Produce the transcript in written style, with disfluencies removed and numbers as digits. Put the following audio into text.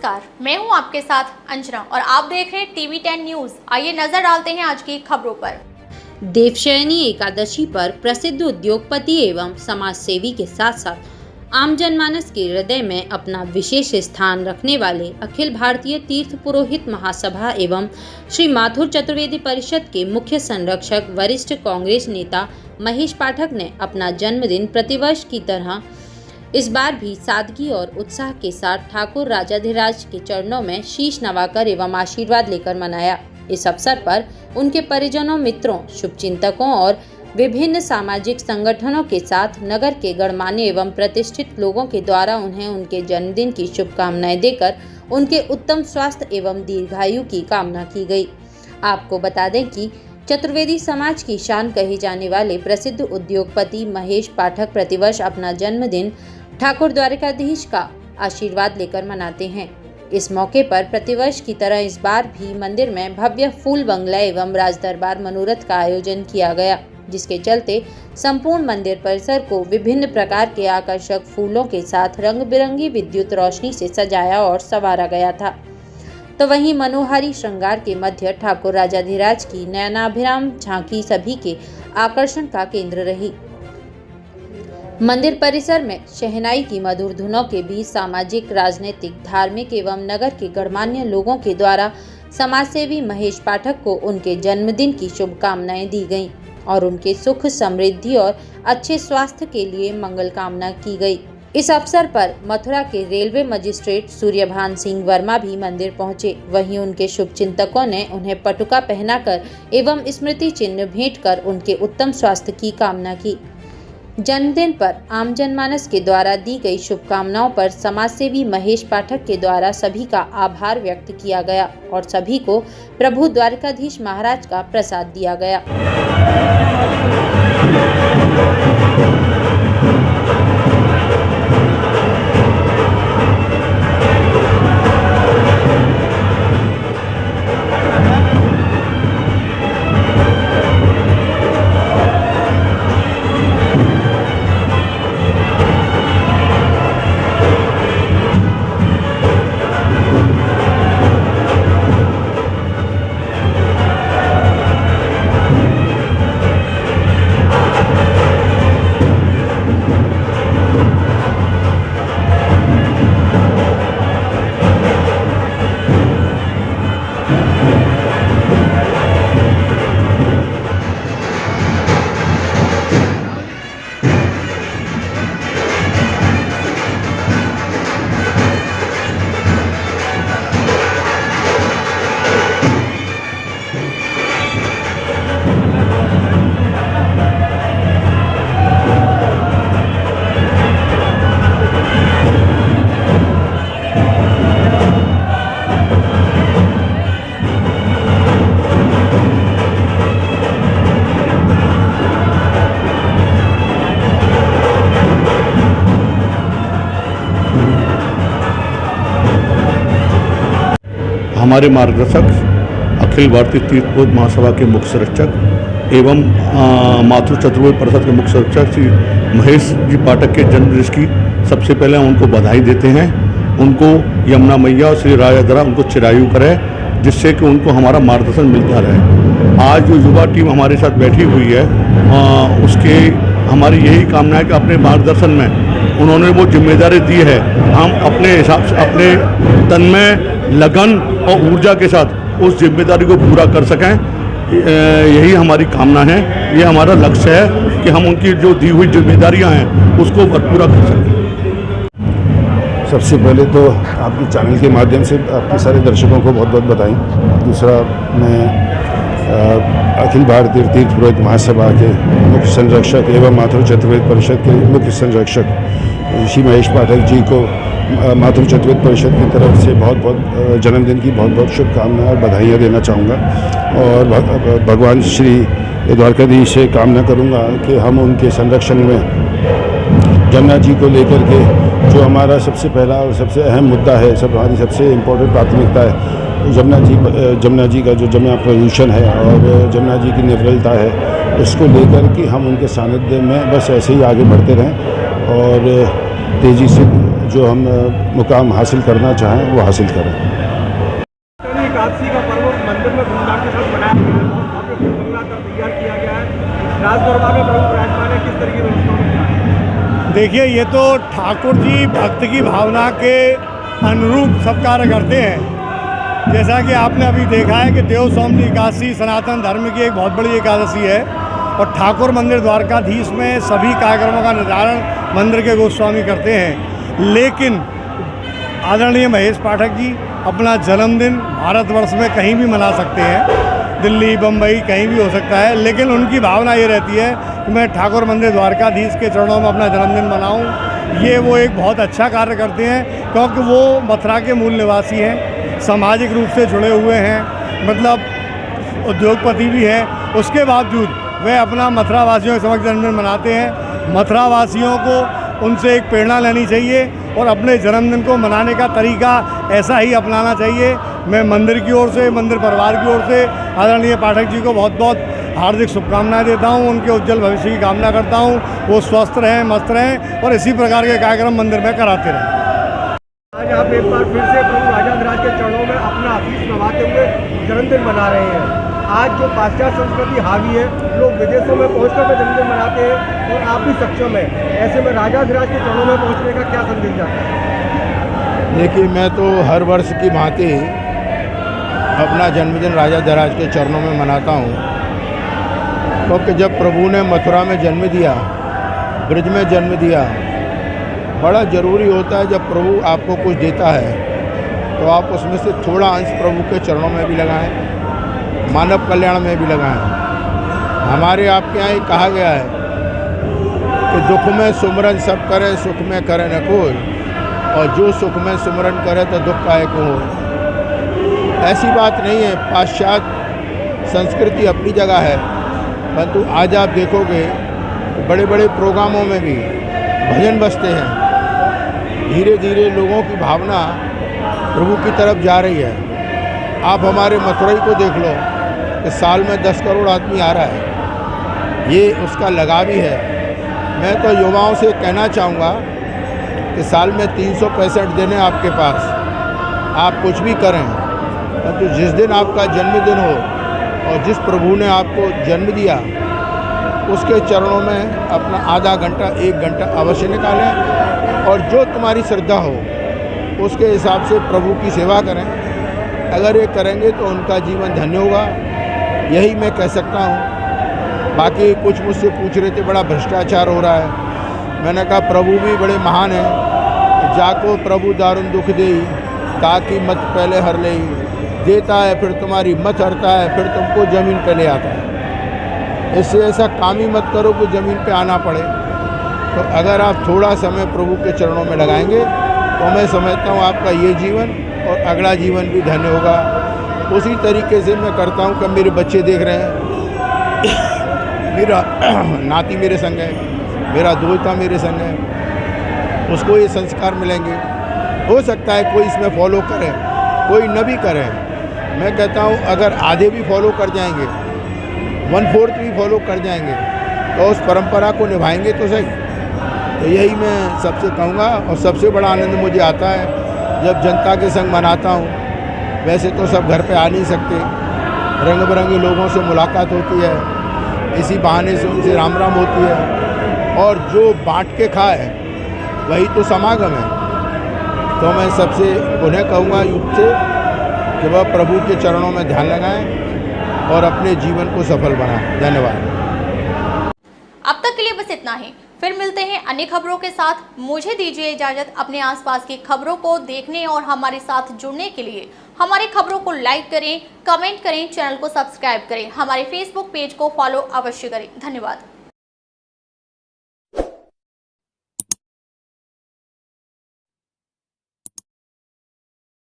नमस्कार, मैं हूं आपके साथ अंजना और आप देख रहे हैं टीवी 10 न्यूज। आइए नजर डालते हैं आज की खबरों पर। देवशयनी एकादशी पर प्रसिद्ध उद्योगपति एवं समाजसेवी के साथ साथ आम जनमानस के हृदय में अपना विशेष स्थान रखने वाले अखिल भारतीय तीर्थ पुरोहित महासभा एवं श्री माथुर चतुर्वेदी परिषद के मुख्य संरक्षक वरिष्ठ कांग्रेस नेता महेश पाठक ने अपना जन्मदिन प्रतिवर्ष की तरह इस बार भी सादगी और उत्साह के साथ ठाकुर राजाधिराज के चरणों में शीश नवाकर एवं आशीर्वाद लेकर मनाया। इस अवसर पर उनके परिजनों, मित्रों, शुभचिंतकों और विभिन्न सामाजिक संगठनों के साथ नगर के गणमान्य एवं प्रतिष्ठित लोगों के द्वारा उन्हें उनके जन्मदिन की शुभकामनाएं देकर उनके उत्तम स्वास्थ्य एवं दीर्घायु की कामना की गई। आपको बता दें कि चतुर्वेदी समाज की शान कहे जाने वाले प्रसिद्ध उद्योगपति महेश पाठक प्रतिवर्ष अपना जन्मदिन ठाकुर द्वारकाधीश का आशीर्वाद लेकर मनाते हैं। इस मौके पर प्रतिवर्ष की तरह इस बार भी मंदिर में भव्य फूल बंगला एवं राजदरबार मनोरथ का आयोजन किया गया, जिसके चलते संपूर्ण मंदिर परिसर को विभिन्न प्रकार के आकर्षक फूलों के साथ रंग बिरंगी विद्युत रोशनी से सजाया और संवारा गया था। तो वहीं मनोहारी श्रृंगार के मध्य ठाकुर राजाधिराज की नयनाभिराम झांकी सभी के आकर्षण का केंद्र रही। मंदिर परिसर में शहनाई की मधुर धुनों के बीच सामाजिक, राजनीतिक, धार्मिक एवं नगर के गणमान्य लोगों के द्वारा समाजसेवी महेश पाठक को उनके जन्मदिन की शुभकामनाएं दी गईं और उनके सुख, समृद्धि और अच्छे स्वास्थ्य के लिए मंगल कामना की गई। इस अवसर पर मथुरा के रेलवे मजिस्ट्रेट सूर्यभान सिंह वर्मा भी मंदिर पहुंचे। वहीं उनके शुभचिंतकों ने उन्हें पटुका पहनाकर एवं स्मृति चिन्ह भेंट कर उनके उत्तम स्वास्थ्य की कामना की। जन्मदिन पर आम जनमानस के द्वारा दी गई शुभकामनाओं पर समाजसेवी महेश पाठक के द्वारा सभी का आभार व्यक्त किया गया और सभी को प्रभु द्वारकाधीश महाराज का प्रसाद दिया गया। हमारे मार्गदर्शक अखिल भारतीय तीर्थ पुरोहित महासभा के मुख्य संरक्षक एवं माथुर चतुर्वेदी परिषद के मुख्य संरक्षक श्री महेश जी पाठक के जन्मदिन की सबसे पहले उनको बधाई देते हैं। उनको यमुना मैया और श्री राजाधिराज उनको चिरायु करे, जिससे कि उनको हमारा मार्गदर्शन मिलता रहे। आज जो युवा टीम हमारे साथ बैठी हुई है उसके हमारी यही कामना है कि अपने मार्गदर्शन में उन्होंने वो जिम्मेदारी दी है, हम अपने हिसाब से अपने तन में लगन और ऊर्जा के साथ उस जिम्मेदारी को पूरा कर सकें। यही हमारी कामना है, ये हमारा लक्ष्य है कि हम उनकी जो दी हुई जिम्मेदारियां हैं उसको पूरा कर सकें। सबसे पहले तो आपके चैनल के माध्यम से आपके सारे दर्शकों को बहुत बहुत बधाई। दूसरा, मैं अखिल भारतीय तीर्थ पुरोहित महासभा के मुख्य संरक्षक एवं माथुर चतुर्वेदी परिषद के मुख्य संरक्षक श्री महेश पाठक जी को माथुर चतुर्वेदी परिषद की तरफ से बहुत बहुत जन्मदिन की बहुत बहुत शुभकामनाएं और बधाइयाँ देना चाहूँगा। और भगवान श्री द्वारकाधीश से कामना करूँगा कि हम उनके संरक्षण में जमुना जी को लेकर के जो हमारा सबसे पहला और सबसे अहम मुद्दा है, हमारी सबसे इम्पोर्टेंट प्राथमिकता है, जमुना जी का जो जमुना प्रदूषण है और जमुना जी की निर्मलता है, उसको लेकर के हम उनके सानिध्य में बस ऐसे ही आगे बढ़ते रहें और तेज़ी से जो हम मुकाम हासिल करना चाहें वो हासिल करें। एकादशी का पर्व मंदिर में धूमधाम के साथ मनाया गया है, वहाँ पे फूल बंगला कर तैयार किया गया है। राज दरबार में प्रभु विराजमान है, किस तरह की व्यवस्था में? देखिए, ये तो ठाकुर जी भक्त की भावना के अनुरूप सब कार्य करते हैं। जैसा कि आपने अभी देखा है कि देव सोमनी एकादशी सनातन धर्म की एक बहुत बड़ी एकादशी है और ठाकुर मंदिर द्वारकाधीश में सभी कार्यक्रमों का निर्धारण मंदिर के गोस्वामी करते हैं। लेकिन आदरणीय महेश पाठक जी अपना जन्मदिन भारतवर्ष में कहीं भी मना सकते हैं, दिल्ली, बम्बई, कहीं भी हो सकता है, लेकिन उनकी भावना ये रहती है कि मैं ठाकुर मंदिर द्वारकाधीश के चरणों में अपना जन्मदिन मनाऊं। ये वो एक बहुत अच्छा कार्य करते हैं क्योंकि वो मथुरा के मूल निवासी हैं, सामाजिक रूप से जुड़े हुए हैं, मतलब उद्योगपति भी हैं। उसके बावजूद वे अपना मथुरा वासियों के समक्ष जन्मदिन मनाते हैं। मथुरा वासियों को उनसे एक प्रेरणा लेनी चाहिए और अपने जन्मदिन को मनाने का तरीका ऐसा ही अपनाना चाहिए। मैं मंदिर की ओर से, मंदिर परिवार की ओर से आदरणीय पाठक जी को बहुत बहुत हार्दिक शुभकामनाएं देता हूं। उनके उज्जवल भविष्य की कामना करता हूं। वो स्वस्थ रहें, मस्त रहें और इसी प्रकार के कार्यक्रम मंदिर में कराते रहें। आज आप एक बार फिर से प्रभु राजाधिराज के चरणों में अपना आशीष नवाते हुए जन्मदिन मना रहे हैं। आज जो पाश्चात्य संस्कृति हावी है, लोग विदेशों में पहुंचकर के जन्मदिन मनाते हैं और आप भी सक्षम हैं, ऐसे में राजाधिराज के चरणों में पहुंचने का क्या संदेश जाता है? देखिए, मैं तो हर वर्ष की भांति अपना जन्मदिन राजाधिराज के चरणों में मनाता हूँ, क्योंकि जब प्रभु ने मथुरा में जन्म दिया, ब्रज में जन्म दिया, बड़ा ज़रूरी होता है जब प्रभु आपको कुछ देता है तो आप उसमें से थोड़ा अंश प्रभु के चरणों में भी लगाएं, मानव कल्याण में भी लगाएं। हमारे आपके यहाँ ही कहा गया है कि दुख में सुमरन सब करे, सुख में करे न कोई, और जो सुख में सुमरन करे तो दुख काहे को हो। ऐसी बात नहीं है, पाश्चात्य संस्कृति अपनी जगह है, परंतु आज आप देखोगे कि बड़े बड़े प्रोग्रामों में भी भजन बजते हैं। धीरे धीरे लोगों की भावना प्रभु की तरफ जा रही है। आप हमारे मथुरई को देख लो कि साल में 10 करोड़ आदमी आ रहा है, ये उसका लगाव ही है। मैं तो युवाओं से कहना चाहूँगा कि साल में 365 दिन है आपके पास, आप कुछ भी करें, परंतु जिस दिन आपका जन्मदिन हो और जिस प्रभु ने आपको जन्म दिया उसके चरणों में अपना आधा घंटा 1 घंटा अवश्य निकालें और जो तुम्हारी श्रद्धा हो उसके हिसाब से प्रभु की सेवा करें। अगर ये करेंगे तो उनका जीवन धन्य होगा, यही मैं कह सकता हूँ। बाकी कुछ मुझसे पूछ रहे थे बड़ा भ्रष्टाचार हो रहा है, मैंने कहा प्रभु भी बड़े महान हैं। जाको प्रभु दारुण दुख देई, ताकि मत पहले हर ले, देता है फिर तुम्हारी मत हरता है, फिर तुमको ज़मीन पे ले आता है। इससे ऐसा काम ही मत करो कि ज़मीन पे आना पड़े। तो अगर आप थोड़ा समय प्रभु के चरणों में लगाएंगे तो मैं समझता हूँ आपका ये जीवन और अगला जीवन भी धन्य होगा। उसी तरीके से मैं करता हूँ कि मेरे बच्चे देख रहे हैं, मेरा नाती मेरे संग है, मेरा दोस्ता मेरे संग है, उसको ये संस्कार मिलेंगे। हो सकता है कोई इसमें फॉलो करे, कोई न भी करे। मैं कहता हूँ अगर आधे भी फॉलो कर जाएंगे, 1/4 भी फॉलो कर जाएंगे तो उस परंपरा को निभाएंगे तो सही। तो यही मैं सबसे कहूँगा। और सबसे बड़ा आनंद मुझे आता है जब जनता के संग मनाता हूँ। वैसे तो सब घर पे आ नहीं सकते, रंग बिरंगे लोगों से मुलाकात होती है, इसी बहाने से उनसे राम राम होती है, और जो बांट के खाए वही तो समागम है। तो मैं सबसे उन्हें कहूँगा युद्ध से कि वह प्रभु के चरणों में ध्यान लगाएं और अपने जीवन को सफल बनाएं। धन्यवाद। अब तक के लिए बस इतना ही, फिर मिलते हैं अन्य खबरों के साथ। मुझे दीजिए इजाजत। अपने आसपास की खबरों को देखने और हमारे साथ जुड़ने के लिए हमारी खबरों को लाइक करें, कमेंट करें, चैनल को सब्सक्राइब करें, हमारे फेसबुक पेज को फॉलो अवश्य करें। धन्यवाद।